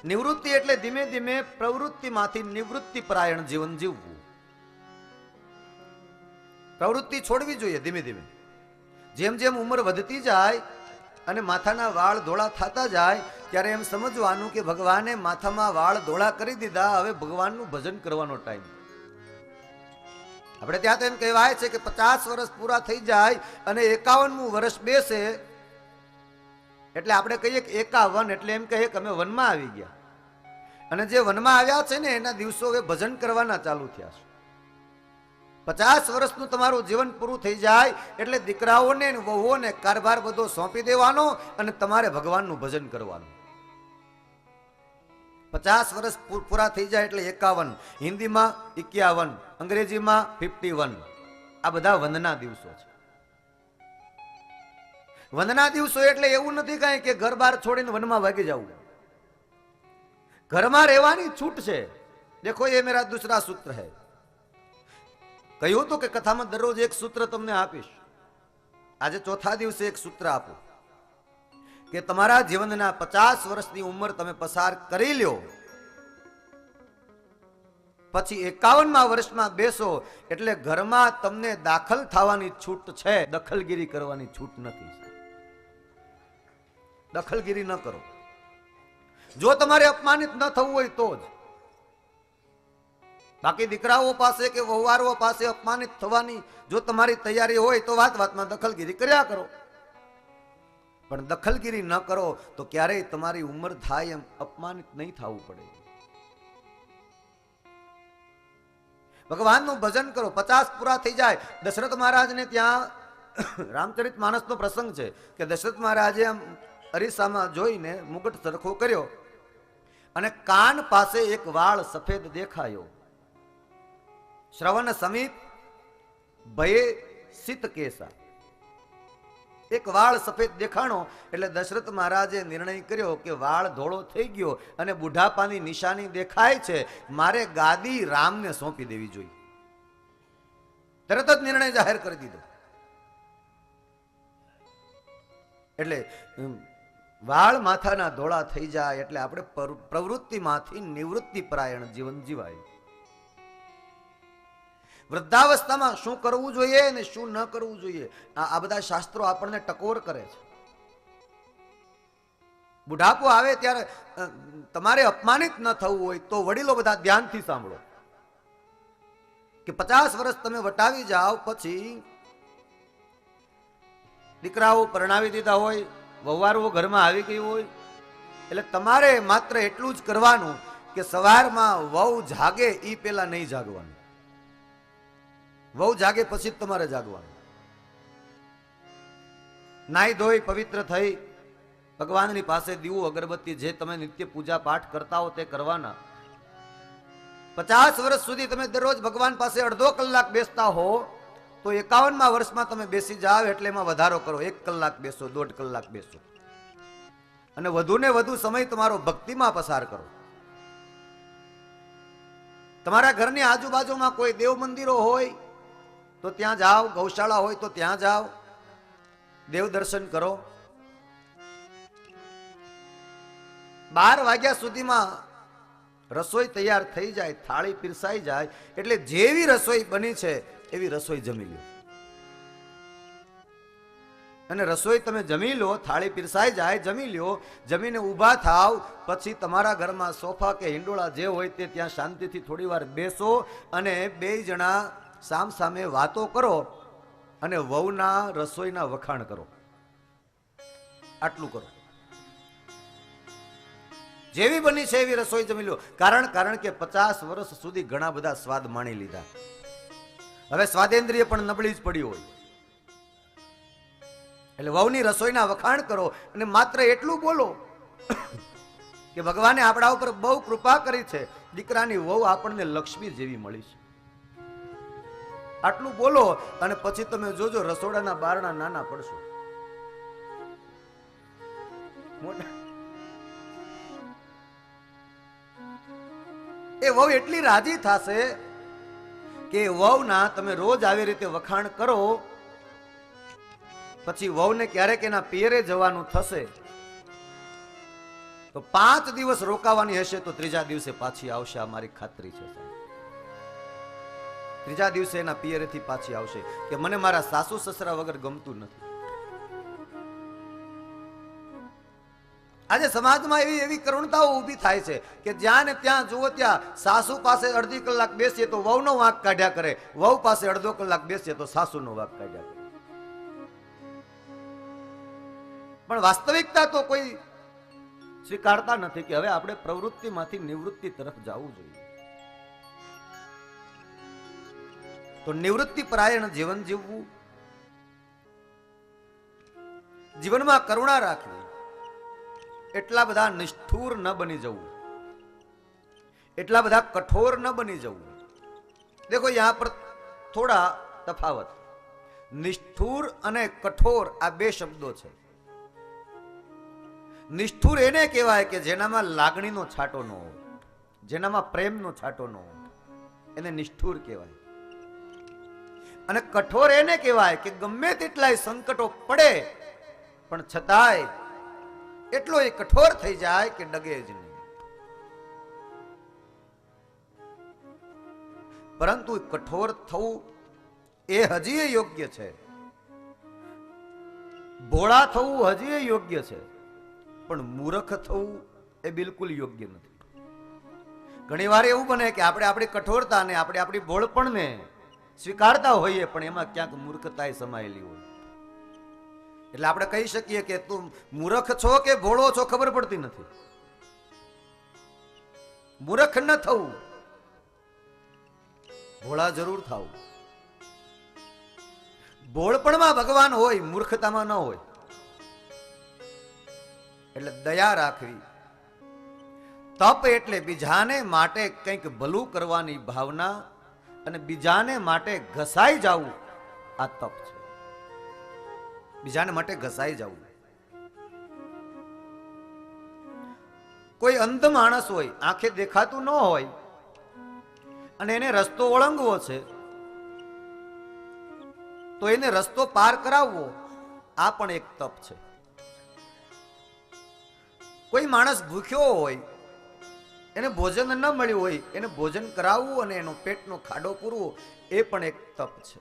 નિવૃત્તિ એટલે ધીમે ધીમે પ્રવૃત્તિમાંથી નિવૃત્તિ પરાયણ જીવન જીવવું. પ્રવૃત્તિ છોડવી જોઈએ ધીમે ધીમે. જેમ જેમ ઉંમર વધતી જાય અને માથાના વાળ ધોળા થતા જાય ત્યારે એમ સમજવાનું કે ભગવાને માથામાં વાળ ધોળા કરી દીધા, હવે ભગવાનનું ભજન કરવાનો ટાઈમ. આપણે ત્યાં તો એમ કહેવાય છે કે 50 વર્ષ પૂરા થઈ જાય અને 51મું વર્ષ બેસે એટલે આપણે કહીએ કે 51, એટલે એમ કહીએ કે અમે વનમાં આવી ગયા. અને જે વનમાં આવ્યા છે ને એના દિવસો હવે ભજન કરવાના ચાલુ થયા છે. 50 વર્ષનું તમારું જીવન પૂરું થઈ જાય એટલે દીકરાઓને વહુઓને કારભાર બધો સોંપી દેવાનો અને તમારે ભગવાનનું ભજન કરવાનું. 50 વર્ષ પૂરા થઈ જાય એટલે 51, હિન્દીમાં 51, અંગ્રેજીમાં 51. આ બધા વંદના દિવસો છે. વંદના દિવસો એટલે એવું નથી કાંઈ કે ઘર બાર છોડીને વનમાં ભાગી જવું. ઘરમાં રહેવાની છૂટ છે. દેખો એ મેરા દૂસરા સૂત્ર હૈ. કહ્યું હતું કે કથામાં દરરોજ એક સૂત્ર તમને આપીશ. આજે ચોથા દિવસે એક સૂત્ર આપું કે તમારા જીવનના 50 વર્ષની ઉંમર તમે પસાર કરી લ્યો, પછી 51મા વર્ષમાં બેસો એટલે ઘરમાં તમને દાખલ થવાની છૂટ છે, દખલગીરી કરવાની છૂટ નથી. દખલગીરી ન કરો. જો તમારે અપમાનિત ન થવું હોય તો જ. બાકી દીકરાઓ પાસે કે વહુવારો પાસે અપમાનિત થવાની જો તમારી તૈયારી હોય તો વાત વાતમાં દખલગીરી કર્યા કરો, પણ દખલગીરી ન કરો તો ક્યારેય તમારી ઉંમર થાય એમ અપમાનિત નહીં થવું પડે. ભગવાનનું ભજન કરો. 50 પૂરા થઈ જાય. દશરથ મહારાજને ત્યાં રામચરિત માનસનો પ્રસંગ છે કે દશરથ મહારાજે આમ અરીસામાં જોઈને મુગટ સરખો કર્યો અને કાન પાસે એક વાળ સફેદ દેખાયો. શ્રવણ સમીપ ભયે સિત કેસા. એક વાળ સફેદ દેખાણો એટલે દશરથ મહારાજે નિર્ણય કર્યો કે વાળ ધોળો થઈ ગયો અને બુઢાપાની નિશાની દેખાય છે, મારે ગાદી રામને સોંપી દેવી જોઈએ. તરત જ નિર્ણય જાહેર કરી દીધો. એટલે વાળ માથાના ધોળા થઈ જાય એટલે આપણે પ્રવૃત્તિમાંથી નિવૃત્તિ પરાયણ જીવન જીવાય. વૃદ્ધાવસ્થામાં શું કરવું જોઈએ અને શું ન કરવું જોઈએ આ બધા શાસ્ત્રો આપણને ટકોર કરે છે. બુઢાપો આવે ત્યારે તમારે અપમાનિત ન થવું હોય તો વડીલો બધા ધ્યાનથી સાંભળો કે 50 વર્ષ તમે વટાવી જાઓ પછી દીકરાઓ પરણાવી દીધા હોય, વહુવારો ઘરમાં આવી ગઈ હોય એટલે તમારે માત્ર એટલું જ કરવાનું કે સવારમાં વહુ જાગે એ પેલા નહીં જાગવાનું. વહુ જાગે પછી જ તમારે જાગવાનું. નાઈ ધોઈ પવિત્ર થઈ ભગવાનની પાસે દીવો અગરબત્તી જે તમે નિત્ય પૂજા પાઠ કરતા હો તે કરવાના. 50 વર્ષ સુધી તમે દરરોજ ભગવાન પાસે અડધો કલાક બેસતા હો તો 51મા વર્ષમાં તમે બેસી જાઓ એટલે એમાં વધારો કરો. 1 કલાક બેસો, 1.5 કલાક બેસો અને વધુને વધુ સમય તમારો ભક્તિમાં પસાર કરો. તમારા ઘરની આજુબાજુમાં કોઈ દેવ મંદિરો હોય તો ત્યાં જાઓ, ગૌશાળા હોય તો ત્યાં જાઓ, દેવ દર્શન કરો. 12 વાગ્યા સુધીમાં રસોઈ તૈયાર થઈ જાય, થાળી પીરસાઈ જાય એટલે જેવી રસોઈ બની છે એવી રસોઈ જમી લો. અને રસોઈ તમે જમી લો, થાળી પીરસાઈ જાય, જમી લો, જમીને ઊભા થાવ પછી તમારા ઘરમાં સોફા કે હિંડોળા જે હોય તે ત્યાં શાંતિથી થોડી વાર બેસો અને 2 જણા સામ સામે વાતો કરો અને વહુના રસોઈના વખાણ કરો. આટલું કરો. જેવી બની છે એવી રસોઈ જમી લો. કારણ કે 50 વર્ષ સુધી ઘણા બધા સ્વાદ માણી લીધા. હવે સ્વાદેન્દ્રિય પણ નબળી જ પડી હોય એટલે વહુની રસોઈના વખાણ કરો અને માત્ર એટલું બોલો કે ભગવાને આપણા ઉપર બહુ કૃપા કરી છે, દીકરાની વહુ આપણને લક્ષ્મી જેવી મળી છે. આટલું બોલો અને પછી તમે જોજો રસોડાના બારણા નાના પડશો. એ વહુ એટલી રાજી થશે કે વહુના તમે રોજ આવી રીતે વખાણ કરો પછી વહુને ક્યારેક એના પિયરે જવાનું થશે તો 5 દિવસ રોકાવાની હશે તો ત્રીજા દિવસે પાછી આવશે, આ મારી ખાતરી છે સાહેબ. ત્રીજા દિવસે એના પિયરેથી પાછી આવશે કે મને મારા સાસુ સસરા વગર ગમતું નથી. આજે સમાજમાં એવી એવી કરુણતાઓ ઊભી થાય છે કે જ્યાં ને ત્યાં જુઓ ત્યાં સાસુ પાસે અડધી કલાક બેસીએ તો વહુનો વાંક કાઢ્યા કરે, વહુ પાસે અડધો કલાક બેસીએ તો સાસુનો વાંક કાઢ્યા કરે. પણ વાસ્તવિકતા તો કોઈ સ્વીકારતા નથી કે હવે આપણે પ્રવૃત્તિમાંથી નિવૃત્તિ તરફ જવું જોઈએ. તો નિવૃત્તિ પરાયણ જીવન જીવવું, જીવનમાં કરુણા રાખવી, એટલા બધા નિષ્ઠુર ન બની જવું, એટલા બધા કઠોર ન બની જવું. દેખો યહાં પર થોડા તફાવત. નિષ્ઠુર અને કઠોર આ બે શબ્દો છે. નિષ્ઠુર એને કહેવાય કે જેનામાં લાગણીનો છાંટો ન હોય, જેનામાં પ્રેમનો છાંટો ન હોય, એને નિષ્ઠુર કહેવાય. અને કઠોર એને કહેવાય કે ગમે તેટલાય સંકટો પડે પણ છતાંય એટલો એ કઠોર થઈ જાય કે ડગે જ નહીં. પરંતુ કઠોર થવું એ હજી યોગ્ય છે, ભોળા થવું હજી યોગ્ય છે, પણ મૂર્ખ થવું એ બિલકુલ યોગ્ય નથી. ઘણી વાર એવું બને કે આપણે આપણી કઠોરતાને, આપણે આપણી ભોળપણને સ્વીકારતા હોઈએ પણ એમાં ક્યાંક મૂર્ખતા સમાયેલી હોય. એટલે આપણે કહી શકીએ કે તું મૂર્ખ છો કે ભોળો છો ખબર પડતી નથી. મૂર્ખ ન થવું, ભોળા જરૂર થવું. ભોળપણમાં ભગવાન હોય, મૂર્ખતામાં ન હોય. એટલે દયા રાખવી. તપ એટલે બીજાને માટે કંઈક ભલું કરવાની ભાવના અને બીજાને માટે ઘસાઈ જવું, આ તપ છે. બીજાને માટે ઘસાઈ જવું. કોઈ અંધ માણસ હોય, આંખે દેખાતું ન હોય અને એને રસ્તો ઓળંગવો છે તો એને રસ્તો પાર કરાવવો, આ પણ એક તપ છે. કોઈ માણસ ભૂખ્યો હોય, એને ભોજન ન મળ્યું હોય, એને ભોજન કરાવવું અને એનો પેટનો ખાડો પૂરવો, એ પણ એક તપ છે.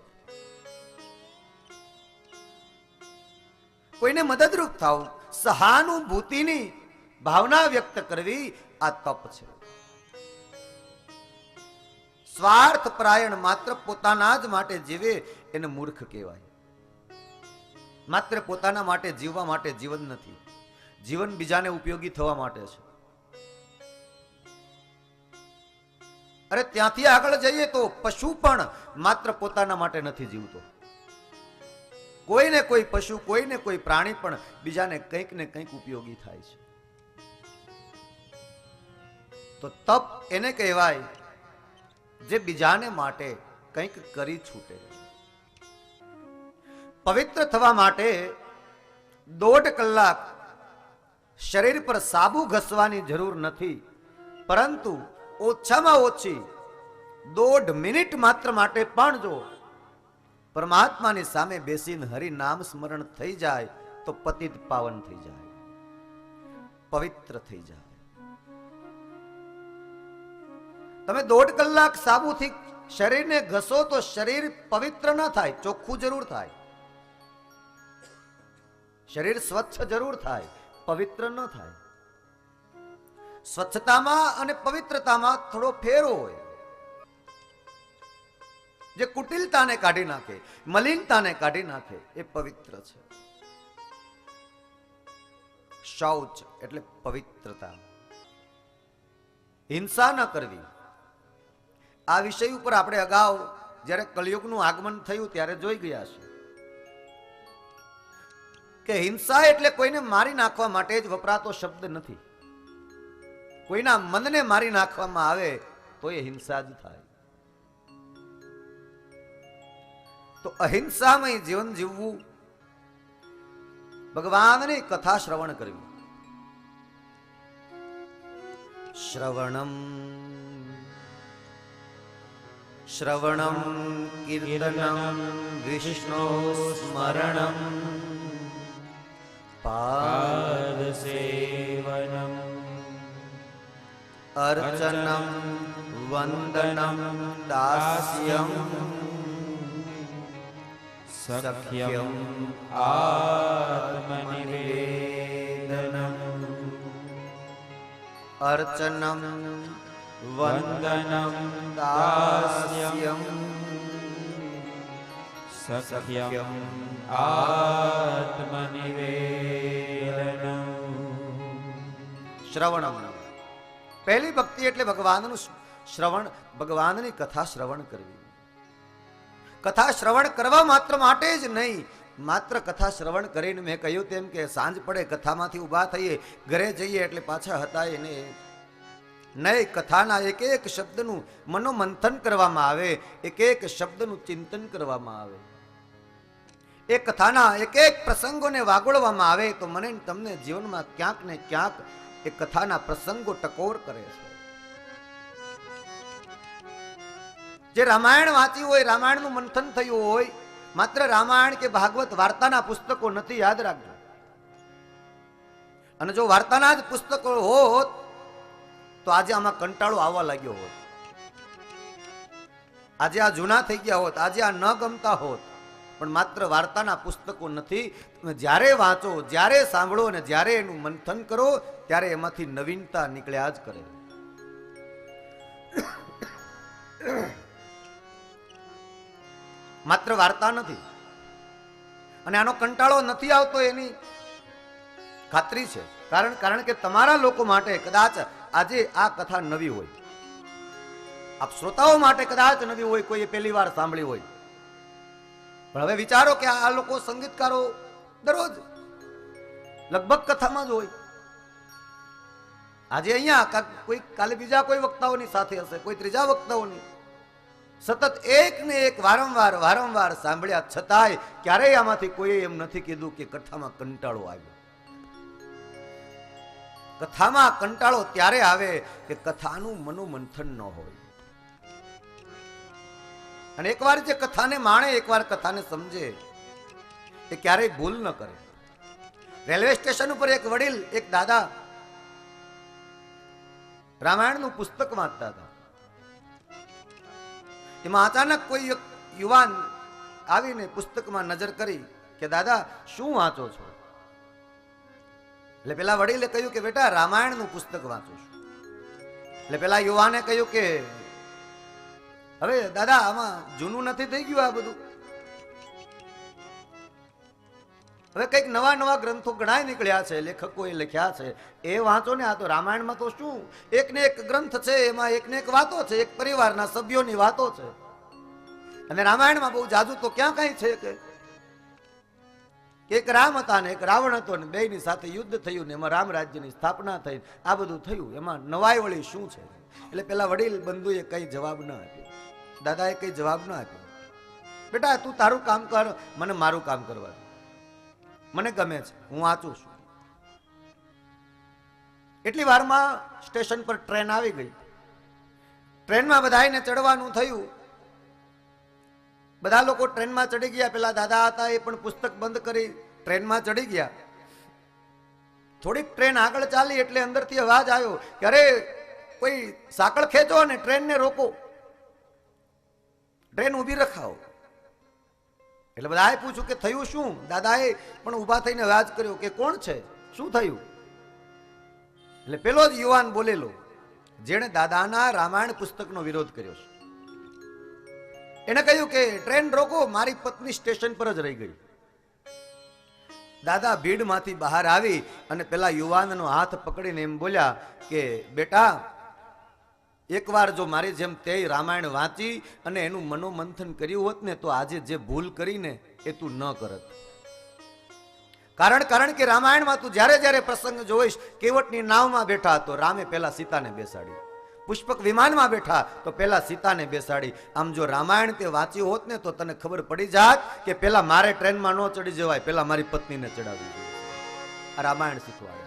કોઈને મદદરૂપ થવું, સહાનુભૂતિની ભાવના વ્યક્ત કરવી, આ તપ છે. સ્વાર્થ પરાયણ માત્ર પોતાના જ માટે જીવે એને મૂર્ખ કહેવાય. માત્ર પોતાના માટે જીવવા માટે જીવન નથી, જીવન બીજાને ઉપયોગી થવા માટે છે. અરે ત્યાંથી આગળ જઈએ તો પશુ પણ માત્ર પોતાના માટે નથી જીવતો. કોઈને કોઈ પશુ, કોઈને કોઈ પ્રાણી પણ બીજાને કંઈક ને કંઈક ઉપયોગી થાય છે. તો તપ એને કહેવાય જે બીજાને માટે કંઈક કરી છૂટે. પવિત્ર થવા માટે 1.5 કલાક શરીર પર સાબુ ઘસવાની જરૂર નથી, પરંતુ ઓછામાં ઓછી 1.5 મિનિટ માત્ર માટે પણ જો પરમાત્માની સામે બેસીને હરિ નામ સ્મરણ થઈ જાય તો પતિત પાવન થઈ જાય, પવિત્ર થઈ જાય. તમે 1.5 કલાક સાબુથી શરીરને ઘસો તો શરીર પવિત્ર ન થાય, ચોખ્ખું જરૂર થાય. શરીર સ્વચ્છ જરૂર થાય, પવિત્ર ન થાય. સ્વચ્છતામાં અને પવિત્રતામાં થોડો ફેરો હોય. જે કુટિલતાને કાઢી નાખે, મલિનતાને કાઢી નાખે, એ પવિત્ર છે. શૌચ એટલે પવિત્રતા. હિંસા ન કરવી. આ વિષય ઉપર આપણે અગાઉ જ્યારે કળિયુગનું આગમન થયું ત્યારે જોઈ ગયા છે કે હિંસા એટલે કોઈને મારી નાખવા માટે જ વપરાતો શબ્દ નથી. કોઈના મનને મારી નાખવામાં આવે તો એ હિંસા જ થાય. તો અહિંસામય જીવન જીવવું, ભગવાનની કથા શ્રવણ કરવી. શ્રવણમ શ્રવણમ કીર્તનમ વિષ્ણુ સ્મરણમ પાદ સેવનમ અર્ચનમ વંદનમ દાસ્યમ સખ્યમ આત્મનિવેદનમ અર્ચનમ વંદનમ દાસ્યમ સખ્યમ આત્મનિવેદનમ. શ્રવણમ, પહેલી ભક્તિ એટલે ભગવાનનું શ્રવણ, ભગવાનની કથા શ્રવણ કરવી. કથા શ્રવણ કરવા માત્ર માટે જ નહીં, માત્ર કથા શ્રવણ કરીને મેં કહ્યું તેમ કે સાંજ પડે કથામાંથી ઊભા થઈએ, ઘરે જઈએ એટલે પાછા હતા એને નહીં. કથાના એક એક શબ્દનું મનોમંથન કરવામાં આવે, એક એક શબ્દનું ચિંતન કરવામાં આવે, એ કથાના એક એક પ્રસંગોને વાગોળવામાં આવે તો મને તમને જીવનમાં ક્યાંક ને ક્યાંક એ કથાના પ્રસંગો ટકોર કરે છે. જે રામાયણ વાંચ્યું હોય, રામાયણનું મંથન થયું હોય, માત્ર રામાયણ કે ભાગવત વાર્તાના પુસ્તકો નથી, યાદ રાખજો. અને જો વાર્તાના જ પુસ્તકો હોત તો આજે આમાં કંટાળો આવવા લાગ્યો હોત, આજે આ જૂના થઈ ગયા હોત, આજે આ ન ગમતા હોત. પણ માત્ર વાર્તાના પુસ્તકો નથી. તમે જ્યારે વાંચો, જ્યારે સાંભળો અને જ્યારે એનું મંથન કરો ત્યારે એમાંથી નવીનતા નીકળ્યા જ કરે. માત્ર વાર્તા નથી. અને આનો કંટાળો નથી આવતો એની ખાતરી છે. કારણ કે તમારા લોકો માટે કદાચ આજે આ કથા નવી હોય, આપ શ્રોતાઓ માટે કદાચ નવી હોય, કોઈએ પહેલી વાર સાંભળી હોય. પણ હવે વિચારો કે આ લોકો સંગીતકારો દરરોજ લગભગ કથામાં જ હોય. આજે અહીંયા કોઈ કાલે બીજા કોઈ વક્તાઓની સાથે હશે, કોઈ ત્રીજા વક્તાઓની, સતત એક ને એક વારંવાર સાંભળ્યા છતાંય ક્યારેય આમાંથી કોઈ એમ નથી કીધું કે કથામાં કંટાળો આવ્યો. કથામાં કંટાળો ત્યારે આવે કે કથાનું મનોમંથન ન હોય. અને એકવાર જે કથાને માણે, એકવાર કથાને સમજે, એ ક્યારેય ભૂલ ન કરે. રેલવે સ્ટેશન ઉપર એક વડીલ, એક દાદા રામાયણનું પુસ્તક વાંચતા હતા. એમાં અચાનક કોઈ યુવાન આવીને પુસ્તકમાં નજર કરી કે દાદા શું વાંચો છો? એટલે પેલા વડીલે કહ્યું કે બેટા રામાયણનું પુસ્તક વાંચું છું. એટલે પેલા યુવાને કહ્યું કે હવે દાદા આમાં જૂનું નથી થઈ ગયું આ બધું? હવે કઈક નવા ગ્રંથો ઘણા નીકળ્યા છે, લેખકોએ લખ્યા છે, એ વાંચો ને. આ તો રામાયણમાં તો શું એક ને એક ગ્રંથ છે, એમાં એક ને એક વાતો છે, એક પરિવારના સભ્યોની વાતો છે. અને રામાયણમાં બહુ જાજુ તો ક્યાં કઈ છે કે એક રામ હતા ને એક રાવણ હતો ને બેયની સાથે યુદ્ધ થયું ને એમાં રામ રાજ્યની સ્થાપના થઈ, આ બધું થયું, એમાં નવાઈ વળી શું છે? એટલે પેલા વડીલ બંધુએ કઈ જવાબ ન આપ્યો, દાદાએ કઈ જવાબ ન આપ્યો. બેટા તું તારું કામ કર, મને મારું કામ કરવા દે, મને ગમે છે, હું વાંચું છું. એટલી વારમાં સ્ટેશન પર ટ્રેન આવી ગઈ. ટ્રેનમાં બધાને ચડવાનું થયું, બધા લોકો ટ્રેનમાં ચડી ગયા. પેલા દાદા હતા એ પણ પુસ્તક બંધ કરી ટ્રેનમાં ચડી ગયા. થોડીક ટ્રેન આગળ ચાલી એટલે અંદરથી અવાજ આવ્યો કે અરે કોઈ સાંકળ ખેંચો અને ટ્રેનને રોકો, ટ્રેન ઊભી રખાવો. એટલે બધાએ પૂછ્યું કે થયું શું? દાદાએ પણ ઊભા થઈને અવાજ કર્યો કે કોણ છે, શું થયું? એટલે પેલો જ યુવાન બોલેલો જેણે દાદાના રામાયણ પુસ્તકનો વિરોધ કર્યો છે. એને કહ્યું કે ટ્રેન રોકો, મારી પત્ની સ્ટેશન પર જ રહી ગઈ. દાદા ભીડમાંથી બહાર આવી અને પેલા યુવાનનો હાથ પકડીને એમ બોલ્યા કે બેટા એકવાર જો મારી જેમ તે રામાયણ વાંચી અને એનું મનોમંથન કર્યું હોત ને તો આજે જે ભૂલ કરીને એ તું ન કરત. કારણ કે રામાયણમાં તું જ્યારે જ્યારે પ્રસંગ જોઈશ, કેવટની નાવમાં બેઠા તો રામે પહેલા સીતાને બેસાડી, પુષ્પક વિમાનમાં બેઠા તો પહેલા સીતાને બેસાડી. આમ જો રામાયણ તે વાંચ્યું હોત ને તો તને ખબર પડી જાત કે પહેલા મારે ટ્રેનમાં ન ચડી જવાય, પહેલા મારી પત્નીને ચડાવવી જોઈએ. આ રામાયણ શીખવાડે.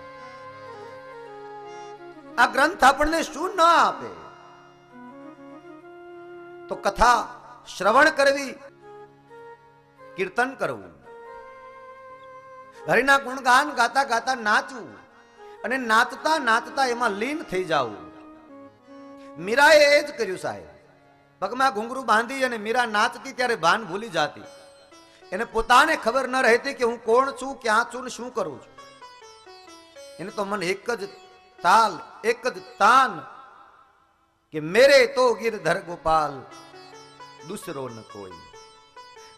આ ગ્રંથ આપણને શું ન આપે? તો કથા શ્રવણ કરવી, કીર્તન કરવું, હરિના ગુણગાન ગાતા ગાતા નાચવું અને નાચતા નાચતા એમાં લીન થઈ જવું. મીરાએ એ જ કર્યું સાહેબ. પગમાં ઘૂંઘરું બાંધી અને મીરા નાચતી ત્યારે ભાન ભૂલી જાતી. એને પોતાને ખબર ન રહેતી કે હું કોણ છું, ક્યાં છું ને શું કરું છું. એને તો મન એક જ તાલ, એક જ તાન કે મેરે તો ગિરધર ગોપાલ દૂસરો ન કોઈ.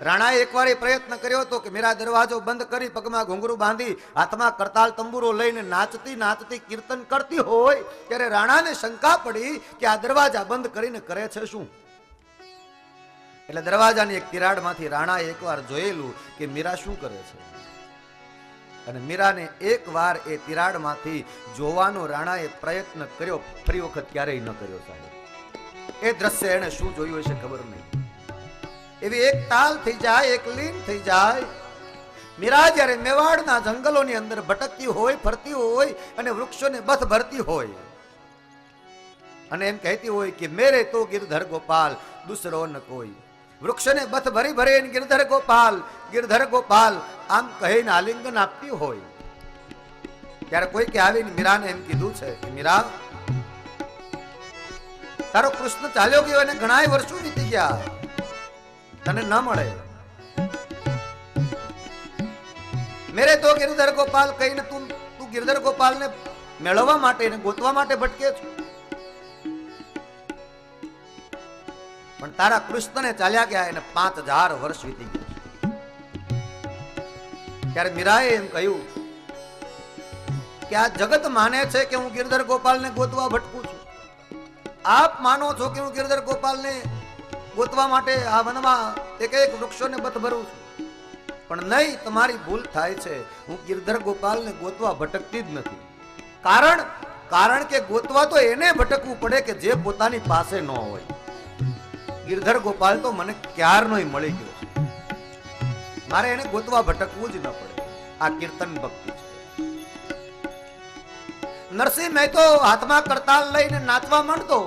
રાણાએ એકવાર એ પ્રયત્ન કર્યો હતો કે મીરા દરવાજો બંધ કરી પગમાં ઘૂંઘરું બાંધી હાથમાં કરતાલ તંબુરો લઈને નાચતી નાચતી કીર્તન કરતી હોય ત્યારે રાણાને શંકા પડી કે આ દરવાજા બંધ કરીને કરે છે શું. એટલે દરવાજાની એક તિરાડમાંથી રાણાએ એકવાર જોયેલું કે મીરા શું કરે છે, અને મીરાને એકવાર એ તિરાડમાંથી જોવાનો રાણાએ પ્રયત્ન કર્યો, ફરી વખત ક્યારેય ન કર્યો સાહેબ. એ દ્રશ્ય એને શું જોયું હશે ખબર નહીં. એવી એક તાલ થઈ જાય, એક લીન થઈ જાય. મીરા જ્યારે મેવાડના જંગલોની અંદર ભટકતી હોય, ફરતી હોય અને વૃક્ષોને બથ ભરતી હોય અને એમ કહેતી હોય કે મેરે તો ગિરધર ગોપાલ દૂસરો ન કોઈ. વૃક્ષને બથ ભરી ભરી ગિરધર ગોપાલ, ગિરધર ગોપાલ આમ કહીને આલિંગન આપતી હોય ત્યારે કોઈ કે આવીને મીરાને એમ કીધું છે કે મીરા, તારો કૃષ્ણ ચાલ્યો ગયો અને ઘણા વર્ષો વીતી ગયા, તને ન મળે. મેરે તો ગિરધર ગોપાલ કહીને તું ગિરધર ગોપાલને મેળવવા માટે ને ગોતવા માટે ભટકે છો, પણ તારા કૃષ્ણને ચાલ્યા ગયા એને 5000 વર્ષ વીતી ગયા. ત્યારે મીરાએ એમ કહ્યું કે આ જગત માને છે કે હું ગિરધર ગોપાલને ગોતવા ભટકું છું. આપ માનો છો કે હું ગિરધર ગોપાલને ગોતવા માટે આ વનમાં એક એક વૃક્ષોને બથ ભરું છું, પણ નહીં, તમારી ભૂલ થાય છે. હું ગિરધર ગોપાલને ગોતવા ભટકતી જ નથી. કારણ કે ગોતવા તો એને ભટકવું પડે કે જે પોતાની પાસે ન હોય. ગિરધર ગોપાલ તો મને ક્યારનોય મળી ગયો છે, મારે એને ગોતવા ભટકવું જ ન પડે. આ કીર્તન ભક્તિ છે. નરસિંહ મહેતો હાથમાં કરતાલ લઈને નાચવા માંડતો,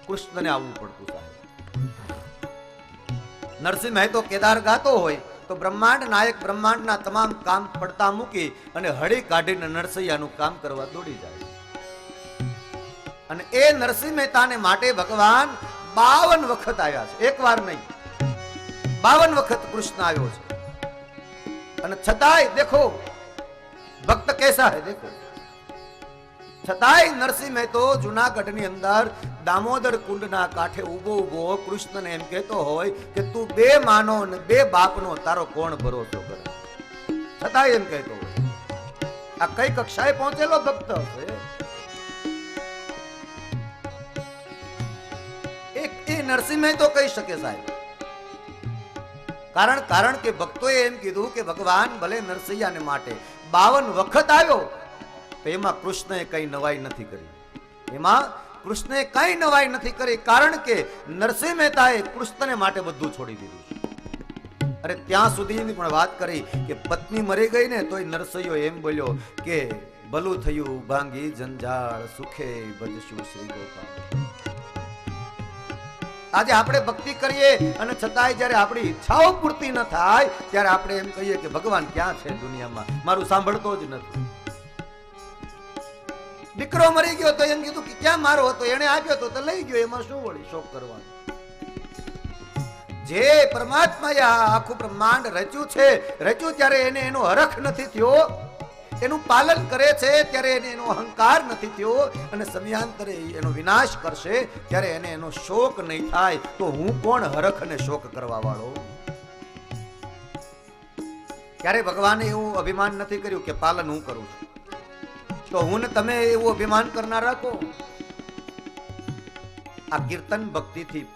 કૃષ્ણને આવવું પડતું સાહેબ. નરસિંહ મહેતો કેદાર ગાતો હોય તો બ્રહ્માંડ નાયક બ્રહ્માંડના તમામ કામ પડતા મૂકી અને હળી કાઢીને નરસૈયાનું કામ કરવા દોડી જાય. અને એ નરસિંહ મહેતાને માટે ભગવાન 52 વખત આવ્યા છે, એક વાર નહીં, 52 વખત કૃષ્ણ આવ્યો છે. અને છતાંય દેખો ભક્ત કેસા હે, દેખો છતાંય નરસિંહ મહેતો જુનાગઢની અંદર દામોદર કુંડના કાંઠે ઉભો ઉભો કૃષ્ણને એમ કહેતો હોય કે તું 2 માનો ને 2 બાપનો તારો કોણ ભરોસો કરે. છતાંય એમ કહેતો હોય. આ કઈ કક્ષાએ પહોંચેલો ભક્ત હશે. એ નરસિંહ મહેતો કહી શકે સાહેબ. કારણ કે ભક્તોએ એમ કીધું કે ભગવાન ભલે નરસૈયાને માટે 52 વખત આવ્યો તો એમાં કૃષ્ણએ કઈ નવાઈ નથી કરી. એમાં કૃષ્ણએ કઈ નવાઈ નથી કરી, કારણ કે નરસિંહ મહેતાએ કૃષ્ણને માટે બધું છોડી દીધું. અરે ત્યાં સુધીની પણ વાત કરી કે પત્ની મરી ગઈ ને તોય નરસૈયો એમ બોલ્યો કે ભલું થયું ભાંગી જંજાળ સુખે ભજશું શ્રી ગોપાલ. આજે આપણે ભક્તિ કરીએ અને છતાંય જ્યારે આપણી ઈચ્છાઓ પૂર્તિ ન થાય ત્યારે આપણે એમ કહીએ કે ભગવાન ક્યાં છે દુનિયામાં, મારું સાંભળતો જ નથી. દીકરો મરી ગયો તો એમ કીધું કે ક્યાં મારો હતો, એને આપ્યો તો લઈ ગયો, એમાં શું વળી શોક કરવાનો. જે પરમાત્માએ આખું બ્રહ્માંડ રચ્યું છે, રચ્યું ત્યારે એને એનો હરખ નથી થયો, એનું પાલન કરે છે ત્યારે એને એનો અહંકાર નથી થયો, અને સમયાંતરે એનો વિનાશ કરશે ત્યારે એને એનો શોક નહીં થાય. તો હું કોણ હરખ અને શોક કરવા વાળો? ત્યારે ભગવાને એવું અભિમાન નથી કર્યું કે પાલન હું કરું છું, તો હું ને તમે એવું અભિમાન કરનાર રાખો. આ કીર્તન ભક્તિથી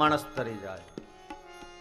માણસ તરી જાય.